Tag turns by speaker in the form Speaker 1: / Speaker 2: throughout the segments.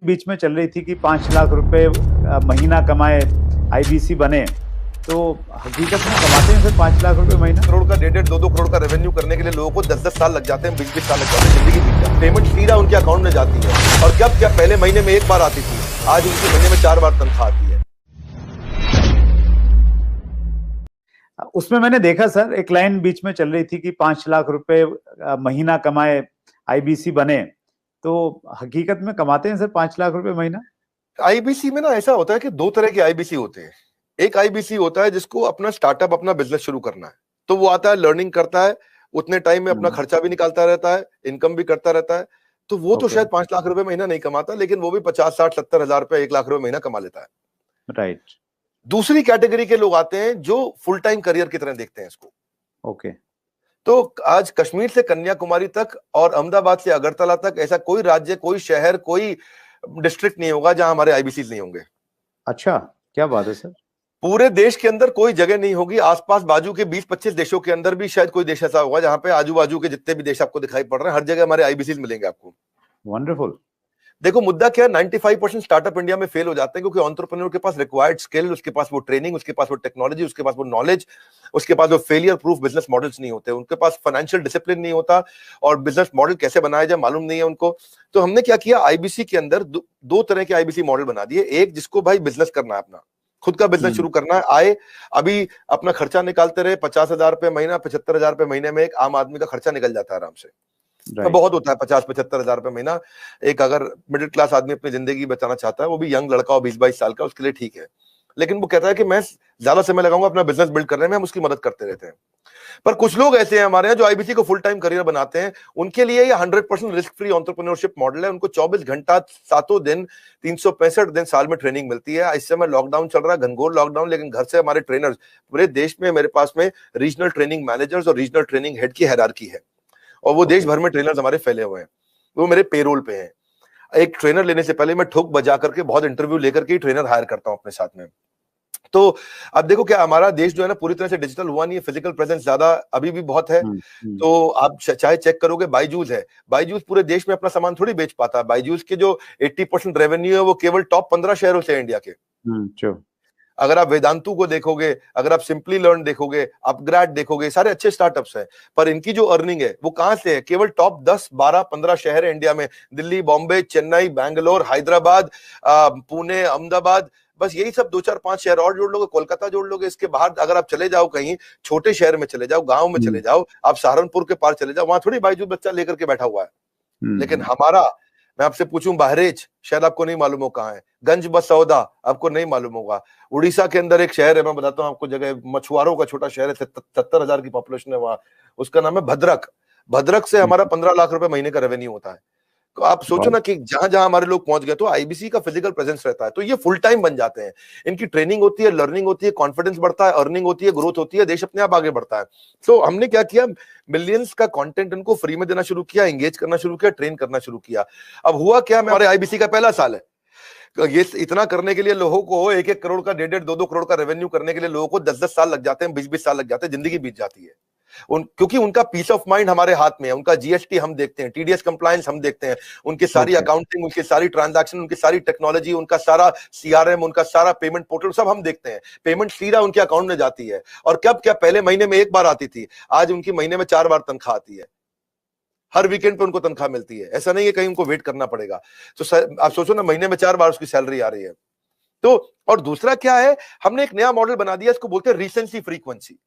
Speaker 1: बीच में चल रही थी कि 5 लाख रुपए महीना कमाए, आईबीसी बने, तो हकीकत में कमाते हैं फिर 5 लाख रुपए महीना?
Speaker 2: करोड़ का 1.5-2 करोड़ का रेवेन्यू करने के लिए लोगों को 10-10 साल लग जाते हैं, 20-20 साल लग जाते हैं, जिंदगी बीत जाती है। पेमेंट सीधा उनके अकाउंट में जाती है। और क्या पहले महीने में एक बार आती थी, आज उनके महीने में 4 बार तनख्वाह आती है।
Speaker 1: उसमें मैंने देखा सर, एक लाइन बीच में चल रही थी कि 5 लाख रुपए महीना कमाए, आईबीसी बने, तो हकीकत में कमाते हैं सर 5 लाख रुपए महीना?
Speaker 2: आईबीसी में ना ऐसा होता है कि 2 तरह के आईबीसी होते हैं। एक आईबीसी होता है जिसको अपना स्टार्टअप, अपना बिजनेस शुरू करना है, तो वो आता है, लर्निंग करता है, उतने टाइम में अपना खर्चा भी निकालता रहता है, इनकम भी करता रहता है, तो वो तो शायद 5 लाख रुपए महीना नहीं कमाता, लेकिन वो भी 50-60-70 हजार रुपए, 1 लाख रुपए महीना कमा लेता है।
Speaker 1: राइट।
Speaker 2: दूसरी कैटेगरी के लोग आते हैं जो फुल टाइम करियर की तरह देखते हैं इसको।
Speaker 1: ओके।
Speaker 2: तो आज कश्मीर से कन्याकुमारी तक और अहमदाबाद से अगरतला तक ऐसा कोई राज्य, कोई शहर, कोई डिस्ट्रिक्ट नहीं होगा जहां हमारे आईबीसी नहीं होंगे।
Speaker 1: अच्छा, क्या बात है सर।
Speaker 2: पूरे देश के अंदर कोई जगह नहीं होगी, आसपास बाजू के 20-25 देशों के अंदर भी शायद कोई देश ऐसा होगा जहां पे आजू बाजू के जितने भी देश आपको दिखाई पड़ रहे हैं, हर जगह हमारे आईबीसी मिलेंगे आपको।
Speaker 1: वंडरफुल।
Speaker 2: देखो मुद्दा क्या है, 95% स्टार्टअप इंडिया में फेल हो जाते हैं क्योंकि एंटरप्रेन्योर के पास रिक्वायर्ड स्किल, उसके पास वो ट्रेनिंग, उसके पास वो टेक्नोलॉजी, उसके पास वो नॉलेज, उसके पास वो फेलियर प्रूफ बिजनेस मॉडल्स नहीं होते, उनके पास फाइनेंशियल डिसिप्लिन नहीं होता और बिजनेस मॉडल कैसे बनाया जाए मालूम नहीं है उनको। तो हमने क्या किया, आईबीसी के अंदर दो तरह के आईबीसी मॉडल बना दिए। एक जिसको भाई बिजनेस करना है, अपना खुद का बिजनेस शुरू करना है, आए अभी अपना खर्चा निकालते रहे, 50,000 रुपए महीना, 75,000 रुपए महीने में एक आम आदमी का खर्चा निकल जाता है आराम से। तो बहुत होता है 50-75 हजार रुपए महीना। एक अगर मिडिल क्लास आदमी अपनी जिंदगी बचाना चाहता है, वो भी यंग लड़का हो 20-22 साल का, उसके लिए ठीक है। लेकिन वो कहता है कि मैं ज्यादा समय लगाऊंगा अपना बिजनेस बिल्ड करने में, हम उसकी मदद करते रहते हैं। पर कुछ लोग ऐसे हैं हमारे यहाँ जो आईबीसी को फुल टाइम करियर बनाते हैं, उनके लिए ये 100% रिस्क फ्री एंटरप्रेन्योरशिप मॉडल है। उनको 24 घंटा 7 दिन 365 दिन साल में ट्रेनिंग मिलती है। इस समय लॉकडाउन चल रहा है, घनघोर लॉकडाउन, लेकिन घर से हमारे ट्रेनर्स पूरे देश में, मेरे पास में रीजनल ट्रेनिंग मैनेजर्स और रीजनल ट्रेनिंग हेड की हायरार्की है और वो देश भर में ट्रेनर्स हमारे फैले हुए हैं, वो मेरे पेरोल पे हैं। एक ट्रेनर लेने से पहले मैं ठोक बजा करके बहुत इंटरव्यू लेकर के ट्रेनर हायर करता हूं अपने साथ में। तो अब देखो क्या हमारा देश जो है ना पूरी तरह से डिजिटल हुआ नहीं है, फिजिकल प्रेजेंस ज्यादा अभी भी बहुत है। तो आप चाहे चेक करोगे, बायजूस है, बायजूस पूरे देश में अपना सामान थोड़ी बेच पाता है। बायजूस के जो 80% रेवेन्यू है वो केवल टॉप 15 शहरों से है इंडिया के। अगर आप वेदांतु को देखोगे, अगर आप सिंपली लर्न देखोगे, अपग्रेड देखोगे, सारे अच्छे स्टार्टअप्स हैं, पर इनकी जो अर्निंग है वो कहां से है, केवल टॉप 10, 12, 15 शहर है इंडिया में, दिल्ली, बॉम्बे, चेन्नई, बैंगलोर, हैदराबाद, पुणे, अहमदाबाद, बस यही सब 2-4-5 शहर और जोड़ लोगे, कोलकाता जोड़ लोगे। इसके बाहर अगर आप चले जाओ, कहीं छोटे शहर में चले जाओ, गांव में चले जाओ, आप सहारनपुर के पार चले जाओ, वहां थोड़ी बायजूस बच्चा लेकर के बैठा हुआ है। लेकिन हमारा, मैं आपसे पूछूं, बहरेच शायद आपको नहीं मालूम हो कहां है, गंज बसौदा आपको नहीं मालूम होगा, उड़ीसा के अंदर एक शहर है, मैं बताता हूं आपको जगह, मछुआरों का छोटा शहर है, 70,000 की पॉपुलेशन है वहां, उसका नाम है भद्रक। भद्रक से हमारा 15 लाख रुपए महीने का रेवेन्यू होता है। तो आप सोचो ना कि जहां जहां हमारे लोग पहुंच गए, तो आईबीसी का फिजिकल प्रेजेंस रहता है, तो ये फुल टाइम बन जाते हैं। इनकी ट्रेनिंग होती है, लर्निंग होती है, कॉन्फिडेंस बढ़ता है, अर्निंग होती है, ग्रोथ होती है, देश अपने आप आगे बढ़ता है। तो हमने क्या किया, मिलियंस का कंटेंट इनको फ्री में देना शुरू किया, एंगेज करना शुरू किया, ट्रेन करना शुरू किया। अब हुआ क्या, हमारे आईबीसी का पहला साल है, ये इतना करने के लिए लोगों को 1-1 करोड़ का, 1.5-2 करोड़ का रेवेन्यू करने के लिए लोगों को 10-10 साल लग जाते हैं, 20-20 साल लग जाते हैं, जिंदगी बीत जाती है। क्योंकि उनका पीस ऑफ माइंड हमारे हाथ में है, उनका जीएसटी हम देखते हैं, टीडीएस कंप्लायंस हम देखते हैं, उनकी सारी अकाउंटिंग, उनकी सारी ट्रांजैक्शन, उनकी सारी टेक्नोलॉजी, उनका सारा सीआरएम, उनका सारा पेमेंट पोर्टल सब हम देखते हैं। पेमेंट सीधा उनके अकाउंट में जाती है। और कब क्या, पहले महीने में एक बार आती थी, आज उनकी महीने में 4 बार तनख्वाह आती है। हर वीकेंड पे उनको तनख्वाह मिलती है, ऐसा नहीं है कहीं उनको वेट करना पड़ेगा। तो आप सोचो ना, महीने में 4 बार उसकी सैलरी आ रही है। तो और दूसरा क्या है, हमने एक नया मॉडल बना दिया, इसको बोलते हैं रीसेंसी फ्रीक्वेंसी।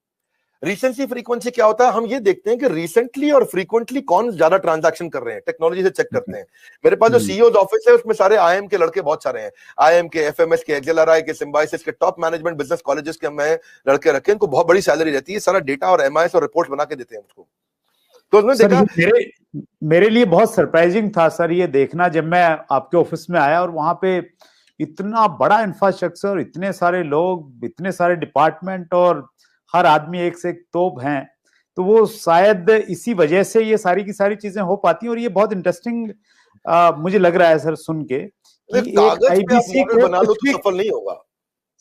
Speaker 2: रीसेंसी फ्रीक्वेंसी क्या होता है, हम ये देखते हैं कि रिसेंटली और फ्रीक्वेंटली कौन ज्यादा ट्रांजैक्शन कर रहे हैं, टेक्नोलॉजी से चेक करते हैं। मेरे पास जो सीईओ ऑफिस है उसमें सारे आईएम के लड़के बहुत सारे हैं, आईएम के, एफएमएस के, एक्सेलआरआई के, सिम्बायोसिस के, टॉप मैनेजमेंट बिजनेस कॉलेजेस के मैं लड़के रखे, इनको बहुत बड़ी सैलरी रहती है, सारा डेटा और एमआईएस और रिपोर्ट बना के देते हैं मुझको। तो उसमें देखा,
Speaker 1: मेरे लिए बहुत सरप्राइजिंग था सर ये देखना, जब मैं आपके ऑफिस में आया और वहां पे इतना बड़ा इंफ्रास्ट्रक्चर, इतने सारे लोग, इतने सारे डिपार्टमेंट और हर आदमी एक से एक तोप हैं, तो वो शायद इसी वजह से ये सारी की सारी चीजें हो पाती हैं। और ये बहुत इंटरेस्टिंग मुझे लग रहा है सर सुन के कि
Speaker 2: कागज पे आप मॉडल बना लो तो सफल नहीं होगा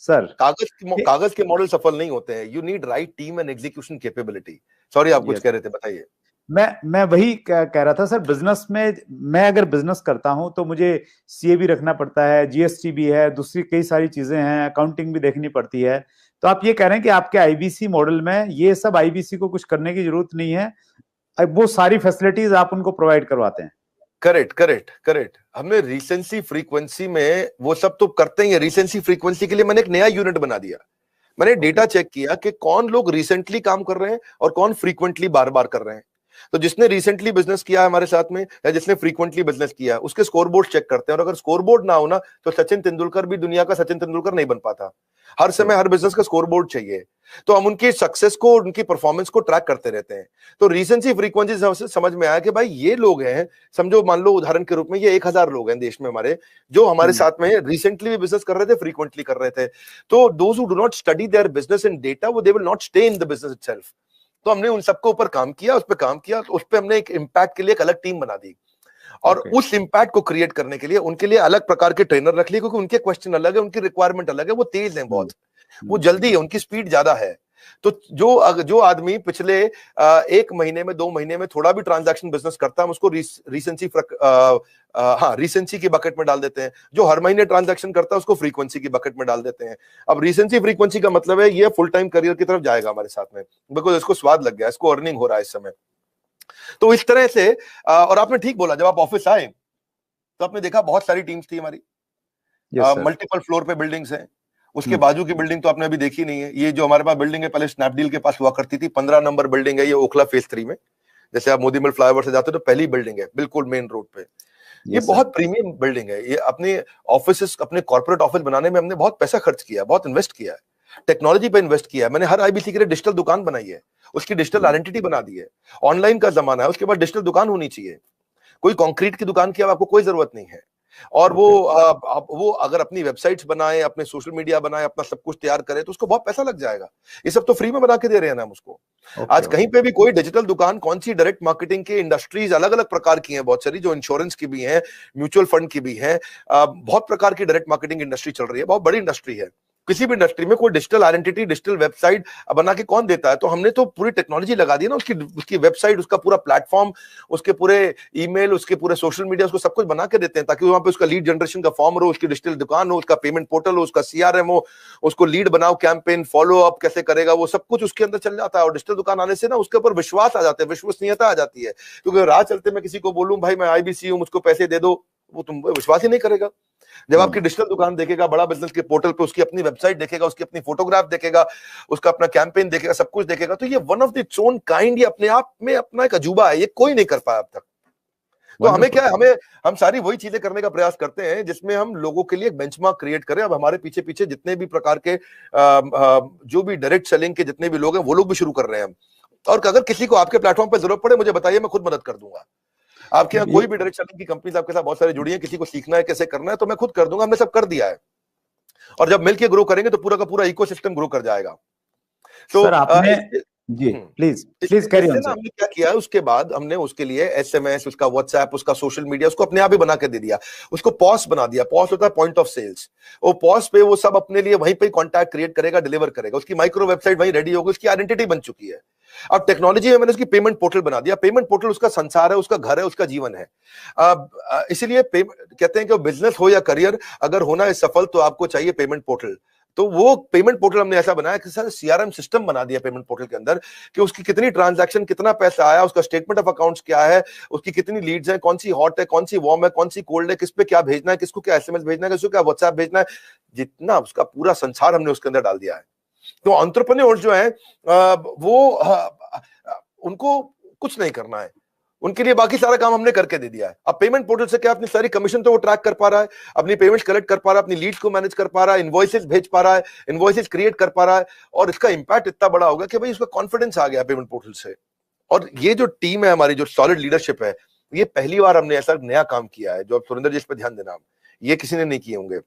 Speaker 1: सर।
Speaker 2: कागज के मॉडल सफल नहीं होते हैं। You need right team and execution capability. Sorry, आप कुछ कह रहे थे, बताइए।
Speaker 1: मैं वही कह रहा था सर, बिजनेस में मैं अगर बिजनेस करता हूं तो मुझे सीए भी रखना पड़ता है, जीएसटी भी है, दूसरी कई सारी चीजें हैं, अकाउंटिंग भी देखनी पड़ती है। तो आप ये कह रहे हैं कि आपके आईबीसी मॉडल में ये सब आईबीसी को कुछ करने की जरूरत नहीं है, वो सारी फैसिलिटीज आप उनको प्रोवाइड करवाते हैं?
Speaker 2: Correct correct correct. हमने रिसेंसी फ्रीक्वेंसी में वो सब तो करते ही है। रिसेंसी फ्रीक्वेंसी के लिए मैंने एक नया यूनिट बना दिया। मैंने डेटा चेक किया कि कौन लोग रिसेंटली काम कर रहे हैं और कौन फ्रीक्वेंटली बार बार कर रहे हैं। तो जिसने रिसेंटली बिजनेस किया है हमारे साथ में, या जिसने फ्रीक्वेंटली बिजनेस किया है, उसके स्कोरबोर्ड चेक करते हैं। और अगर स्कोरबोर्ड ना हो ना, तो सचिन तेंदुलकर भी दुनिया का सचिन तेंदुलकर नहीं बन पाता। हर समय हर बिजनेस का स्कोरबोर्ड चाहिए। तो हम उनकी सक्सेस को, उनकी परफॉर्मेंस को ट्रैक करते रहते हैं। तो रिसेंसी फ्रीक्वेंसी से समझ में आया कि भाई ये लोग हैं, समझो मान लो उदाहरण के रूप में ये 1000 लोग हैं देश में हमारे, जो हमारे साथ में रिसेंटली भी बिजनेस कर रहे थे, फ्रीक्वेंटली कर रहे थे। तो those who do not study their business in data, वो they will not stay in the business itself. तो हमने उन सबके ऊपर काम किया, उस पर काम किया, तो उस पर हमने एक इम्पैक्ट के लिए एक अलग टीम बना दी। और उस इम्पैक्ट को क्रिएट करने के लिए उनके लिए अलग प्रकार के ट्रेनर रख लिए, क्योंकि उनके क्वेश्चन अलग है, उनकी रिक्वायरमेंट अलग है। वो तेज हैं बहुत, वो जल्दी है, उनकी स्पीड ज्यादा है। तो जो आदमी पिछले 1 महीने में 2 महीने में थोड़ा भी ट्रांजैक्शन बिजनेस करता है, हम उसको रिसेंसी की बकेट में डाल देते हैं। जो हर महीने ट्रांजैक्शन करता है उसको फ्रीक्वेंसी की बकेट में डाल देते हैं। अब रिसेंसी फ्रीक्वेंसी का मतलब है ये फुल टाइम करियर की तरफ जाएगा हमारे साथ में, बिकॉज इसको स्वाद लग गया, इसको अर्निंग हो रहा है इस समय। तो इस तरह से और आपने ठीक बोला, जब आप ऑफिस आए तो आपने देखा बहुत सारी टीम्स थी हमारी, मल्टीपल फ्लोर पे बिल्डिंग्स हैं। उसके बाजू की बिल्डिंग तो आपने अभी देखी नहीं है। ये जो हमारे पास बिल्डिंग है, पहले स्नैपडील के पास हुआ करती थी, 15 नंबर बिल्डिंग है ये, ओखला फेज 3 में। जैसे आप मोदी मिल फ्लाईओवर से जाते हो तो पहली बिल्डिंग है, बिल्कुल मेन रोड पे। ये बहुत प्रीमियम बिल्डिंग है। ये अपने ऑफिस, अपने कॉर्पोरेट ऑफिस बनाने में हमने बहुत पैसा खर्च किया, बहुत इन्वेस्ट किया है, टेक्नोलॉजी पे इन्वेस्ट किया है। मैंने हर आईबीसी के लिए डिजिटल दुकान बनाई है, उसकी डिजिटल आइडेंटिटी बना दी है। ऑनलाइन का जमाना है, उसके बाद डिजिटल दुकान होनी चाहिए। कोई कंक्रीट की दुकान की अब आपको कोई जरूरत नहीं है। और वो अगर अपनी वेबसाइट्स बनाए, अपने सोशल मीडिया बनाए, अपना सब कुछ तैयार करे, तो उसको बहुत पैसा लग जाएगा। ये सब तो फ्री में बना के दे रहे हैं ना हम उसको। आज कहीं पे भी कोई डिजिटल दुकान, कौन सी डायरेक्ट मार्केटिंग के इंडस्ट्रीज अलग अलग प्रकार की हैं, बहुत सारी, जो इंश्योरेंस की भी हैं, म्यूचुअल फंड की भी हैं, बहुत प्रकार की डायरेक्ट मार्केटिंग इंडस्ट्री चल रही है, बहुत बड़ी इंडस्ट्री है। किसी भी इंडस्ट्री में कोई डिजिटल आइडेंटिटी, डिजिटल वेबसाइट बना के कौन देता है? तो हमने तो पूरी टेक्नोलॉजी लगा दी ना, उसकी वेबसाइट, उसका पूरा प्लेटफॉर्म, उसके पूरे ईमेल, उसके पूरे सोशल मीडिया, उसको सब कुछ बना के देते हैं, ताकि वहां पे उसका लीड जनरेशन का फॉर्म हो, उसकी डिजिटल दुकान हो, उसका पेमेंट पोर्टल हो, उसका सीआरएम हो, उसको लीड बनाओ, कैंपेन फॉलो अप कैसे करेगा, वो सब कुछ उसके अंदर चल जाता है। और डिजिटल दुकान आने से ना उसके ऊपर विश्वास आ जाता है, विश्वसनीयता आ जाती है। क्योंकि राह चलते मैं किसी को बोलूं भाई मैं आईबीसी हूं, मुझको पैसे दे दो, वो तुम विश्वास ही नहीं करेगा। जब आपकी डिजिटल दुकान देखेगा, बड़ा बिजनेस के पोर्टल पे उसकी अपनी वेबसाइट देखेगा, उसकी अपनी फोटोग्राफ देखेगा, उसका अपना कैंपेन देखेगा, सब कुछ देखेगा, तो ये one of the its own kind, ये अपने आप में अपना एक अजूबा है, ये कोई नहीं कर पाया अब तक। तो हमें क्या है, हम सारी वही चीजें करने का प्रयास करते हैं जिसमें हम लोगों के लिए एक बेंचमार्क क्रिएट करें। अब हमारे पीछे पीछे जितने भी प्रकार के जो भी डायरेक्ट सेलिंग के जितने भी लोग हैं, वो लोग भी शुरू कर रहे हैं हम। और अगर किसी को आपके प्लेटफॉर्म पर जरूरत पड़े, मुझे बताइए, मैं खुद मदद कर दूंगा। आपके यहाँ कोई भी डायरेक्ट सेलिंग की कंपनीज आपके साथ बहुत सारी जुड़ी हैं, किसी को सीखना है कैसे करना है, तो मैं खुद कर दूंगा, हमने सब कर दिया है। और जब मिलके ग्रो करेंगे तो पूरा का पूरा इकोसिस्टम ग्रो कर जाएगा। तो
Speaker 1: सर आपने जी प्लीज कैरी ऑन सर।
Speaker 2: हमने क्या किया है, उसके बाद हमने उसके लिए एसएमएस, उसका व्हाट्सएप, उसका सोशल मीडिया, उसको अपने आप ही बना के दे दिया। उसको पॉस बना दिया। पॉस होता है पॉइंट ऑफ सेल्स। वो पॉस पे वो सब अपने लिए वहीं पे कॉन्टैक्ट क्रिएट करेगा, डिलीवर करेगा। उसकी माइक्रो वेबसाइट वहीं रेडी होगी, उसकी आइडेंटिटी बन चुकी है। अब टेक्नोलॉजी में मैंने उसकी पेमेंट पोर्टल बना दिया। पेमेंट पोर्टल उसका संसार है, उसका घर है, उसका जीवन है। इसीलिए कहते हैं कि बिजनेस हो या करियर, अगर होना है सफल, तो आपको चाहिए पेमेंट पोर्टल। तो वो पेमेंट पोर्टल हमने ऐसा बनाया कि सर सीआरएम सिस्टम बना दिया पेमेंट पोर्टल के अंदर, कि उसकी कितनी ट्रांजैक्शन, कितना पैसा आया, उसका स्टेटमेंट ऑफ अकाउंट्स क्या है, उसकी कितनी लीड्स हैं, कौन सी हॉट है, कौन सी वार्म है, कौन सी कोल्ड है, किस पे क्या भेजना है, किसको क्या एसएमएस भेजना है, किसको क्या व्हाट्सएप भेजना है, जितना उसका पूरा संसार हमने उसके अंदर डाल दिया है। तो एंटरप्रेन्योर्स जो है उनको कुछ नहीं करना है, उनके लिए बाकी सारा काम हमने करके दे दिया है। अब पेमेंट पोर्टल से क्या, अपनी सारी कमीशन तो वो ट्रैक कर पा रहा है, अपनी पेमेंट्स कलेक्ट कर पा रहा है, अपनी लीड्स को मैनेज कर पा रहा है, इनवॉइसेस भेज पा रहा है, इनवॉइसेस क्रिएट कर पा रहा है। और इसका इंपैक्ट इतना बड़ा होगा कि भाई उसका कॉन्फिडेंस आ गया पेमेंट पोर्टल से। और ये जो टीम है हमारी, जो सॉलिड लीडरशिप है, ये पहली बार हमने ऐसा नया काम किया है। जो अब सुरेंद्र जी इस पर ध्यान देना, ये किसी ने नहीं किए होंगे।